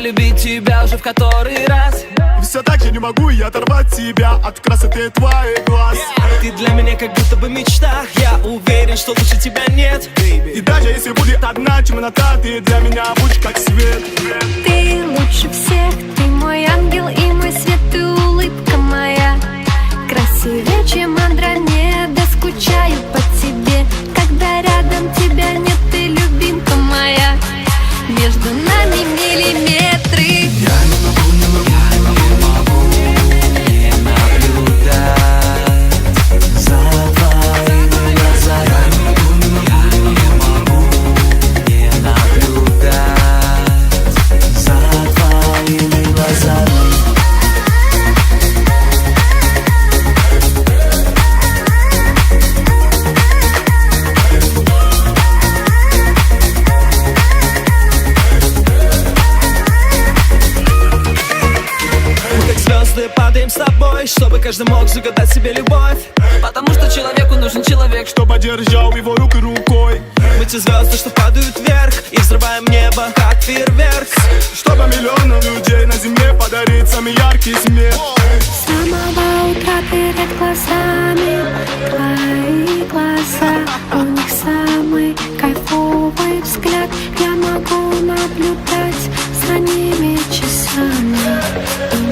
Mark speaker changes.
Speaker 1: любить тебя уже в который раз.
Speaker 2: Все так же не могу я оторвать тебя от красоты твоих глаз.
Speaker 1: Ты для меня как будто бы мечта. Я уверен, что лучше тебя нет, baby.
Speaker 2: И даже если будет одна темнота, ты для меня будешь как свет.
Speaker 3: Ты лучше всех, ты мой ангел и мой свет, ты улыбка моя. Красивее, чем Андромеда, скучаю по тебе. Когда рядом тебя нет, ты любимка моя. Между нами миллиметры.
Speaker 1: Я не могу не наблюдать за твоими глазами. Я не могу не наблюдать за твоими глазами. Звезды падаем с тобой, чтобы каждый мог загадать себе любовь. Потому что человеку нужен человек,
Speaker 2: Чтобы держал его рукой рукой.
Speaker 1: мы те звезды, что падают вверх и взрываем небо, как фейерверк.
Speaker 2: Чтобы миллионам людей на земле подарить самый яркий смех.
Speaker 3: С самого утра перед глазами твои глаза. У них самый кайфовый взгляд. Я могу наблюдать за ними часами.